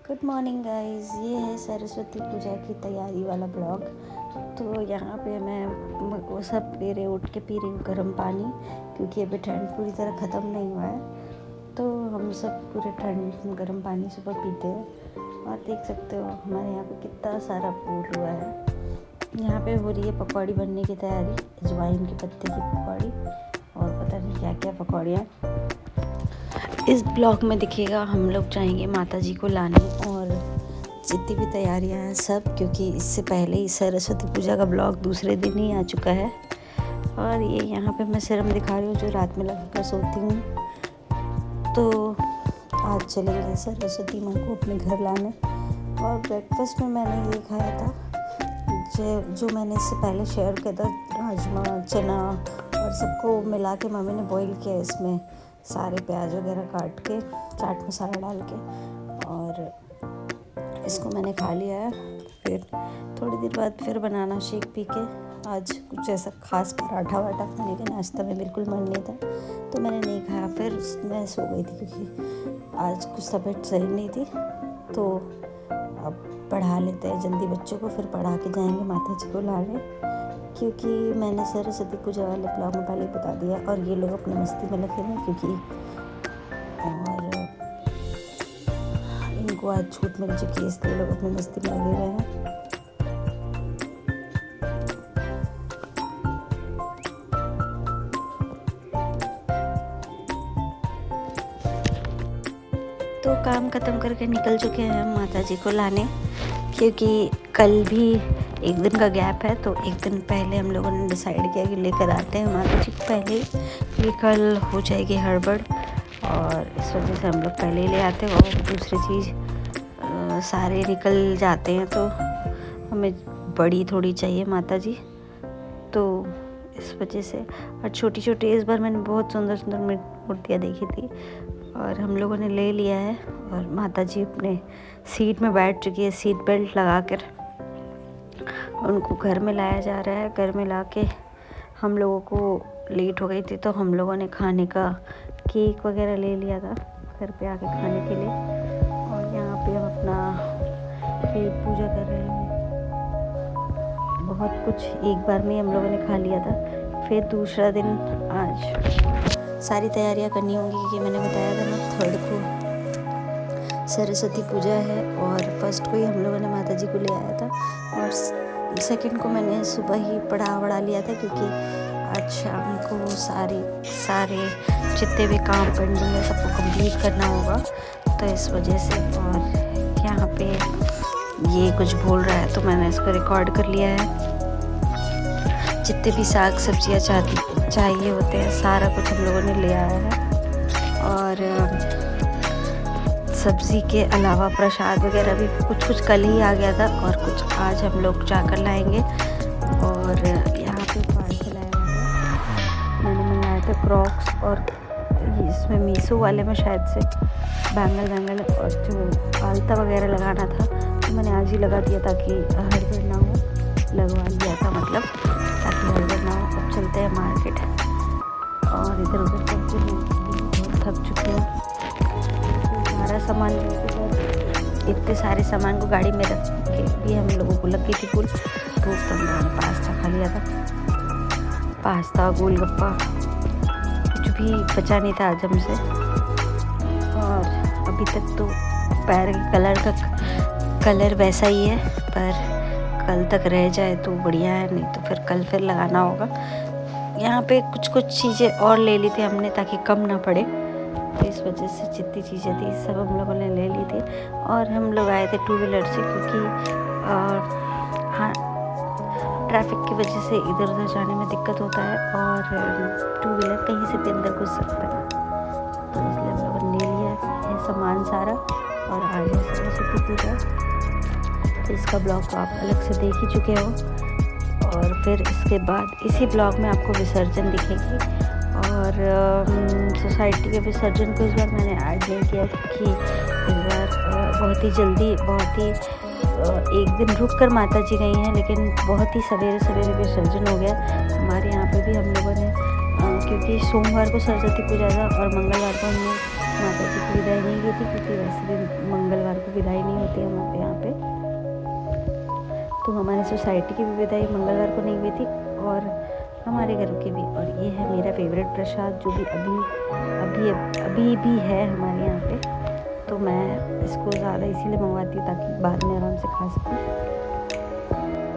Good morning guys. ये है सरस्वती पूजा की तैयारी वाला ब्लॉग। तो यहाँ पे मैं वो सब सवेरे उठ के पी रही हूँ गर्म पानी, क्योंकि अभी ठंड पूरी तरह ख़त्म नहीं हुआ है। तो हम सब पूरे ठंड गर्म पानी सुबह पीते हैं। और देख सकते हो हमारे यहाँ पे कितना सारा फूल हुआ है। यहाँ पे हो रही है पकौड़ी बनने की तैयारी, अजवाइन के पत्ते की पकौड़ी और पता नहीं क्या क्या पकौड़ियाँ। इस ब्लॉग में दिखेगा हम लोग जाएंगे माता जी को लाने, और जितनी भी तैयारियां हैं सब, क्योंकि इससे पहले ही सरस्वती पूजा का ब्लॉग दूसरे दिन ही आ चुका है। और ये यहाँ पे मैं सिरम दिखा रही हूँ जो रात में लगाकर सोती हूँ। तो आज चलेंगे सरस्वती माँ को अपने घर लाने। और ब्रेकफास्ट में मैंने ये खाया था जो मैंने इससे पहले शेयर किया था, राजमा चना और सबको मिला के मम्मी ने बॉईल किया, इसमें सारे प्याज वगैरह काट के चाट मसाला डाल के, और इसको मैंने खा लिया है। फिर थोड़ी देर बाद फिर बनाना शेक पी के, आज कुछ ऐसा खास पराठा वाठा खाने का नाश्ता में बिल्कुल मन नहीं था, तो मैंने नहीं खाया। फिर मैं सो गई थी क्योंकि आज कुछ तबीयत सही नहीं थी। तो अब पढ़ा लेते हैं जल्दी बच्चों को, फिर पढ़ा के जाएंगे माता जी को लाने, क्योंकि मैंने सरस्वती पूजा वाले ब्लॉग में पहले बता दिया। और ये लोग अपनी मस्ती में लगे हैं, क्योंकि और इनको आज छूट मिल चुकी है, इसलिए लोग अपनी मस्ती में लगे हुए हैं। तो काम ख़त्म करके निकल चुके हैं हम माता जी को लाने, क्योंकि कल भी एक दिन का गैप है। तो एक दिन पहले हम लोगों ने डिसाइड किया कि लेकर आते हैं माता जी को पहले ही, क्योंकि कल हो जाएगी हड़बड़, और इस वजह से हम लोग पहले ही ले आते हैं। और दूसरी चीज़ सारे निकल जाते हैं तो हमें बड़ी थोड़ी चाहिए माता जी, तो इस वजह से। और छोटी छोटी इस बार मैंने बहुत सुंदर सुंदर मूर्तियाँ देखी थी और हम लोगों ने ले लिया है। और माता जी अपने सीट में बैठ चुकी है, सीट बेल्ट लगा कर उनको घर में लाया जा रहा है। घर में ला के हम लोगों को लेट हो गई थी, तो हम लोगों ने खाने का केक वगैरह ले लिया था घर पे आके खाने के लिए। और यहाँ पे हम अपना पेट पूजा कर रहे हैं। बहुत कुछ एक बार में हम लोगों ने खा लिया था। फिर दूसरा दिन आज सारी तैयारियाँ करनी होंगी, क्योंकि मैंने बताया था ना 3rd को सरस्वती पूजा है, और 1st को ही हम लोगों ने माता जी को ले आया था, और 2nd को मैंने सुबह ही पढ़ा लिया था, क्योंकि आज शाम को सारे जितने भी काम पेंडिंग है सबको कंप्लीट करना होगा, तो इस वजह से। और यहाँ पे ये कुछ बोल रहा है तो मैंने इसको रिकॉर्ड कर लिया है। जितने भी साग सब्जियाँ चाहिए होते हैं सारा कुछ हम लोगों ने ले आया है। और सब्ज़ी के अलावा प्रसाद वगैरह भी कुछ कल ही आ गया था, और कुछ आज हम लोग जाकर लाएंगे। और यहाँ पे पार्सल आया था, मैंने मंगाया था क्रॉक्स, और इसमें मीशो वाले में शायद से बैंगल और जो आलता वगैरह लगाना था, तो मैंने आज ही लगा दिया ताकि हड़बड़ ना हो, लगवा लिया था मतलब, ताकि हड़बड़ ना हो। अब चलते हैं मार्केट, और इधर उधर करके बहुत थक चुके हैं। सारा सामान इतने सारे सामान को गाड़ी में रख के भी हम लोगों को लग गई थी फुल भूख। तो हम लोगों ने पास्ता खा लिया था, पास्ता गोलगप्पा, कुछ भी बचा नहीं था आज हमसे। और अभी तक तो पैर के कलर वैसा ही है, पर कल तक रह जाए तो बढ़िया है, नहीं तो फिर कल लगाना होगा। यहाँ पे कुछ चीज़ें और ले ली थी हमने ताकि कम ना पड़े, तो इस वजह से जितनी चीज़ें थी सब हम लोगों ने ले ली थी। और हम लोग आए थे 2 व्हीलर से, क्योंकि हाँ ट्रैफिक की वजह से इधर उधर जाने में दिक्कत होता है, और 2 व्हीलर कहीं से भी अंदर घुस सकता है, तो इसलिए हम लोगों ने ले लिया है सामान सारा। और आज है सरस्वती पूजा, तो इसका ब्लॉग तो आप अलग से देख ही चुके हो। और फिर इसके बाद इसी ब्लॉग में आपको विसर्जन दिखेगी। और सोसाइटी के विसर्जन को इस बार मैंने ऐड नहीं किया, क्योंकि इस बार बहुत ही जल्दी एक दिन रुक कर माता जी गई हैं, लेकिन बहुत ही सवेरे विसर्जन हो गया हमारे यहाँ पे भी। हम लोगों ने क्योंकि सोमवार को सरस्वती पूजा था और मंगलवार को हमने माता जी की विदाई नहीं की थी, क्योंकि वैसे भी मंगलवार को विदाई नहीं होती हमारे यहाँ पे। तो हमारी सोसाइटी की भी विदाई मंगलवार को नहीं हुई थी और हमारे घर की भी। और ये है मेरा फेवरेट प्रसाद, जो भी अभी भी है हमारे यहाँ पे। तो मैं इसको ज़्यादा इसीलिए मंगवाती हूँ ताकि बाद में आराम से खा सकूँ।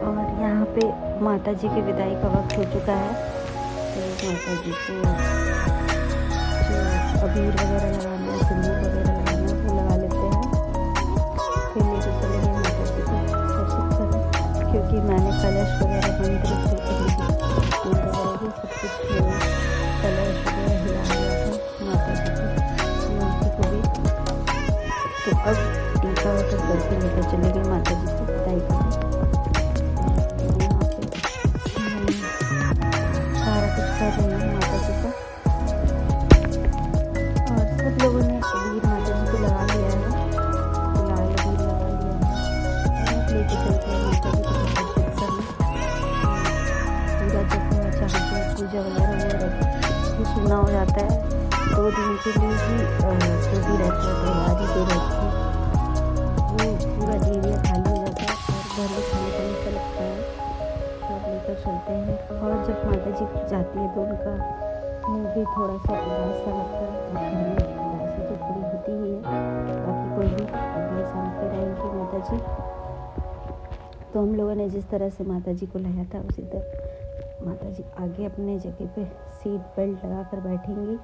और यहाँ पे माता जी की विदाई का वक्त हो चुका है, तो माता जी को जो अबीर वगैरह लगाना है, सिंदूर वगैरह लगाना है, वो लगा लेते हैं। फिर लेके चले गए माता जी को दर्शन करने, क्योंकि मैंने कलश वगैरह मंत्र फूल वगैरह भी सब कुछ कलश वगैरह हिला दिया था माता जी की मूर्ति को भी। तो अब टीका वगैरह करके लेकर चले गए माता जी को विदाई करने। यहाँ पे सारा कुछ कर रही हूँ माता जी का, और सब लोगों ने अबीर माता जी को लगा लिया है, गुलाल अबीर लगा लिया है। और अब लेके चलते हैं माता जी को विसर्जित करने। पूरा जब जहाँ पे पूजा वगैरह वो सूना हो जाता है, 2 दिन के लिए ही जो भी रहता है तैयारी जो रहती है, वो पूरा एरिया खाली हो जाता है और घर में खाली खाली सा लगता है। तो अब लेकर चलते हैं, और जब माता जी जाती है तो उनका मुँह भी थोड़ा सा उदास सा लगता है। और घर में उदासी तो थोड़ी होती ही है, बाकी कोई भी अगले साल फिर आएंगी माता जी। तो हम लोगों ने जिस तरह से माता जी को लाया था, उसी तरह माता जी आगे अपने जगह पे सीट बेल्ट लगा कर बैठेंगी।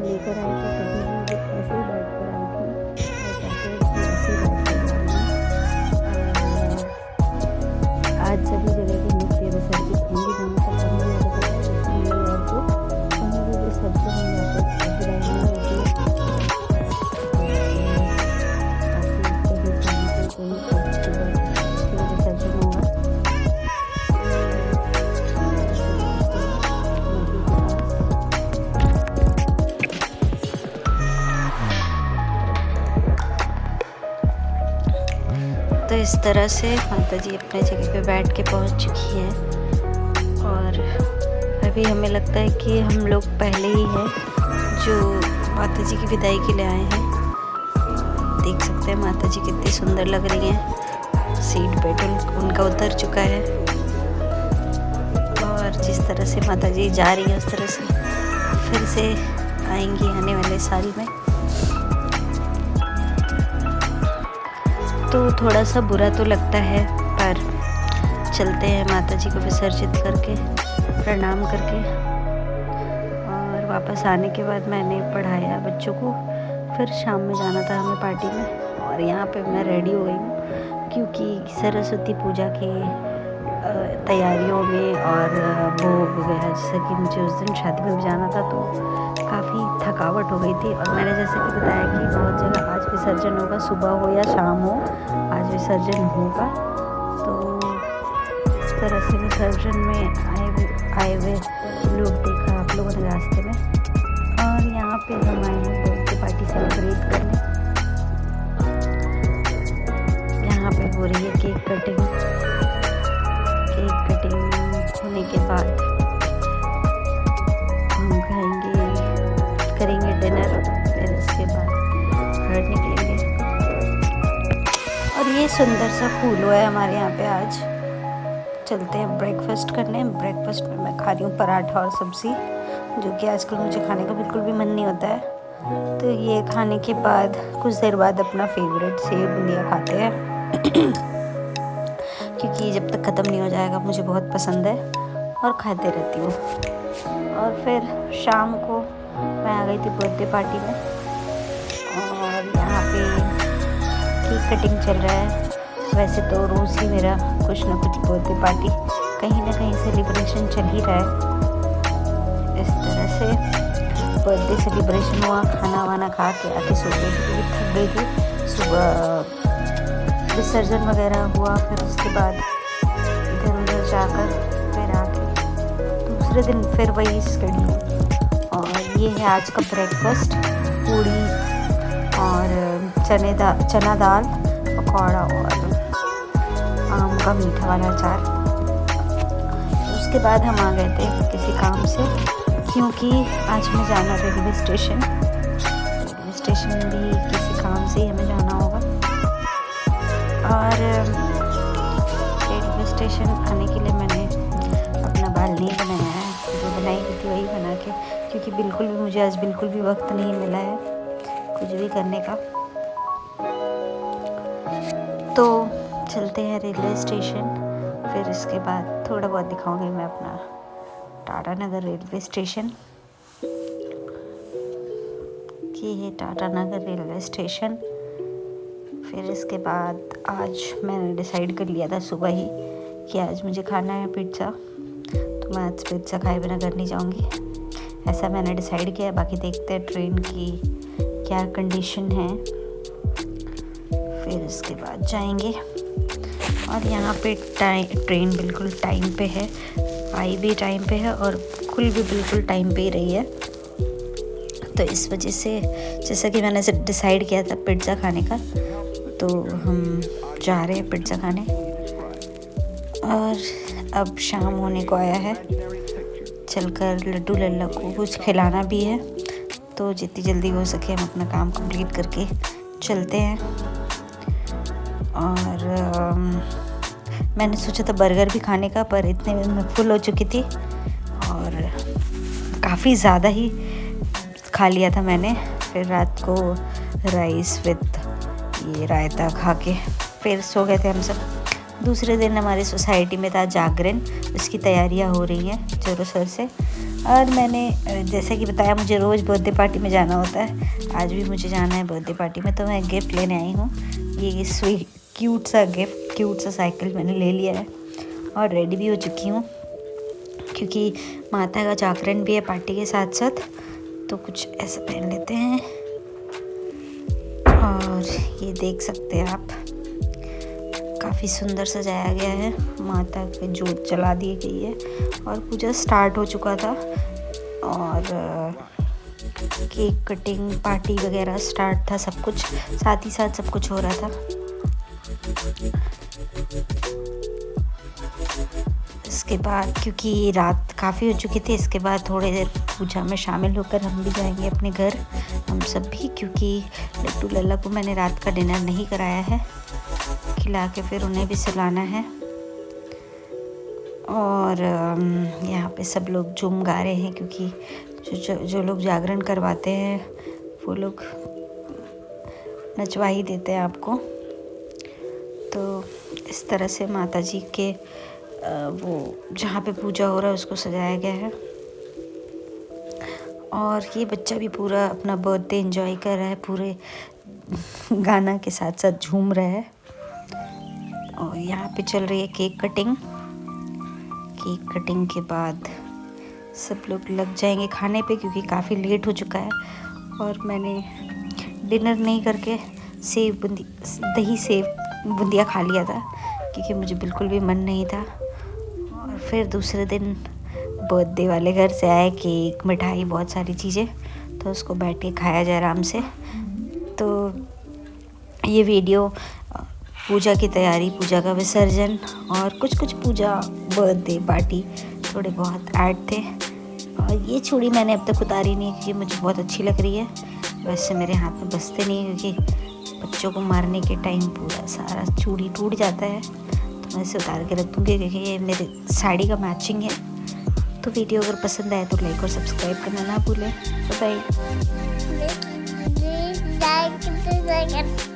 लेकर आए थे तभी भी वो ऐसे ही बैठ कर आई थी, और कहते हैं कि ऐसे ही बैठ कर आई हैं। आज सभी जगह की मूर्तियाँ विसर्जित होंगी, जहाँ तक हमने और को कहीं भी विसर्जन नहीं जाते, विदाई नहीं होती है। कहीं सुबह विसर्जन होगा। तो इस तरह से माता जी अपने जगह पे बैठ के पहुंच चुकी है, और अभी हमें लगता है कि हम लोग पहले ही हैं जो माता जी की विदाई के लिए आए हैं। देख सकते हैं माता जी कितनी सुंदर लग रही हैं, सीट बेल्ट उनका उतर चुका है, और जिस तरह से माता जी जा रही है उस तरह से फिर से आएंगी आने वाले साल में। तो थोड़ा सा बुरा तो लगता है, पर चलते हैं माता जी को विसर्जित करके, प्रणाम करके। और वापस आने के बाद मैंने पढ़ाया बच्चों को, फिर शाम में जाना था हमें पार्टी में। और यहाँ पे मैं रेडी हो गई हूँ, क्योंकि सरस्वती पूजा की तैयारियों में और भोग वगैरह, जैसे कि मुझे उस दिन शादी में भी जाना था, तो काफ़ी थकावट हो गई थी। और मैंने जैसे कि बताया कि बहुत जगह आज विसर्जन होगा, सुबह हो या शाम हो, आज विसर्जन होगा। तो इस तरह से विसर्जन में आए हुए लोग देखा आप लोगों ने रास्ते में। और यहाँ पे हम आए हैं बर्थडे पार्टी सेलिब्रेट करने। यहाँ पे हो रही है केक कटिंग होने के बाद हम करेंगे डिनर, फिर इसके बाद घर निकलेंगे। और ये सुंदर सा फूल हुआ है हमारे यहाँ पे। आज चलते हैं ब्रेकफास्ट करने। ब्रेकफास्ट में मैं खा रही हूँ पराठा और सब्ज़ी, जो कि आजकल मुझे खाने का बिल्कुल भी मन नहीं होता है। तो ये खाने के बाद कुछ देर बाद अपना फेवरेट सेव बुंदिया खाते हैं क्योंकि जब तक ख़त्म नहीं हो जाएगा मुझे बहुत पसंद है और खाते रहती हूँ। और फिर शाम को मैं आ गई थी बर्थडे पार्टी में, और यहाँ पे केक कटिंग चल रहा है। वैसे तो रोज़ ही मेरा कुछ ना कुछ बर्थडे पार्टी कहीं ना कहीं सेलिब्रेशन चल ही रहा है। इस तरह से बर्थडे सेलिब्रेशन हुआ, खाना वाना खा के आके सो गई थी क्योंकि थक गई थी। सुबह विसर्जन वगैरह हुआ, फिर उसके बाद इधर जाकर फिर आके दूसरे दिन फिर वही स्केड्यूल। और ये है आज का ब्रेकफास्ट, पूड़ी और चना दाल, पकौड़ा और आम का मीठा वाला अचार। उसके बाद हम आ गए थे किसी काम से, क्योंकि आज हमें जाना रेलवे स्टेशन भी किसी काम से ही हमें जाना होगा। और रेलवे स्टेशन आने के लिए मैंने अपना बाल नहीं बनाया है, जो बनाई हुई थी वही बना के, क्योंकि बिल्कुल भी मुझे आज बिल्कुल भी वक्त नहीं मिला है कुछ भी करने का। तो चलते हैं रेलवे स्टेशन, फिर इसके बाद थोड़ा बहुत दिखाऊंगी मैं अपना टाटा नगर रेलवे स्टेशन। ये है टाटा नगर रेलवे स्टेशन। फिर इसके बाद आज मैंने डिसाइड कर लिया था सुबह ही कि आज मुझे खाना है पिज़्ज़ा, तो मैं आज पिज़्ज़ा खाए बिना घर नहीं जाऊंगी, ऐसा मैंने डिसाइड किया। बाकी देखते हैं ट्रेन की क्या कंडीशन है, फिर इसके बाद जाएंगे। और यहाँ पे ट्रेन बिल्कुल टाइम पे है, आई भी टाइम पे है और खुल भी बिल्कुल टाइम पे ही रही है। तो इस वजह से जैसा कि मैंने डिसाइड किया था पिज़्ज़ा खाने का, तो हम जा रहे हैं पिज़्ज़ा खाने। और अब शाम होने को आया है, चलकर लड्डू लल्ला को कुछ खिलाना भी है, तो जितनी जल्दी हो सके हम अपना काम कंप्लीट करके चलते हैं। और मैंने सोचा था बर्गर भी खाने का, पर इतने में मैं फुल हो चुकी थी और काफ़ी ज़्यादा ही खा लिया था मैंने। फिर रात को राइस विद ये रायता खा के फिर सो गए थे हम सब। दूसरे दिन हमारी सोसाइटी में था जागरण, उसकी तैयारियां हो रही हैं जोरों शोर से। और मैंने जैसे कि बताया मुझे रोज़ बर्थडे पार्टी में जाना होता है, आज भी मुझे जाना है बर्थडे पार्टी में, तो मैं गिफ्ट लेने आई हूँ। ये स्वीट क्यूट सा गिफ्ट, क्यूट सा साइकिल मैंने ले लिया है और रेडी भी हो चुकी हूँ, क्योंकि माता का जागरण भी है पार्टी के साथ साथ, तो कुछ ऐसा पहन लेते हैं। और ये देख सकते हैं आप, काफ़ी सुंदर सजाया गया है, माता की जोत जला दी गई है और पूजा स्टार्ट हो चुका था। और केक कटिंग पार्टी वगैरह स्टार्ट था, सब कुछ साथ ही साथ सब कुछ हो रहा था। इसके बाद क्योंकि रात काफ़ी हो चुकी थी, इसके बाद थोड़ी देर पूजा में शामिल होकर हम भी जाएंगे अपने घर, हम सब भी, क्योंकि लड्डू लल्ला को मैंने रात का डिनर नहीं कराया है, खिला के फिर उन्हें भी सुलाना है। और यहाँ पे सब लोग झूम गा रहे हैं, क्योंकि जो लोग जागरण करवाते हैं वो लोग नचवा ही देते हैं आपको। तो इस तरह से माता जी के वो जहाँ पे पूजा हो रहा है उसको सजाया गया है। और ये बच्चा भी पूरा अपना बर्थडे एंजॉय कर रहा है, पूरे गाना के साथ साथ झूम रहा है। और यहाँ पे चल रही है केक कटिंग। केक कटिंग के बाद सब लोग लग जाएंगे खाने पे, क्योंकि काफ़ी लेट हो चुका है। और मैंने डिनर नहीं करके दही सेव बूंदिया खा लिया था, क्योंकि मुझे बिल्कुल भी मन नहीं था। और फिर दूसरे दिन बर्थडे वाले घर से आए केक, मिठाई, बहुत सारी चीज़ें, तो उसको बैठ के खाया जाए आराम से। तो ये वीडियो पूजा की तैयारी, पूजा का विसर्जन और कुछ पूजा, बर्थडे पार्टी थोड़े बहुत ऐड थे। और ये चूड़ी मैंने अब तक उतारी नहीं, क्योंकि मुझे बहुत अच्छी लग रही है। वैसे मेरे हाथ में बसते नहीं, क्योंकि बच्चों को मारने के टाइम पूरा सारा चूड़ी टूट जाता है, तो मैं इसे उतार के रख दूँगी, क्योंकि ये मेरे साड़ी का मैचिंग है। तो वीडियो अगर पसंद आए तो लाइक और सब्सक्राइब करना ना भूलें। Bye bye.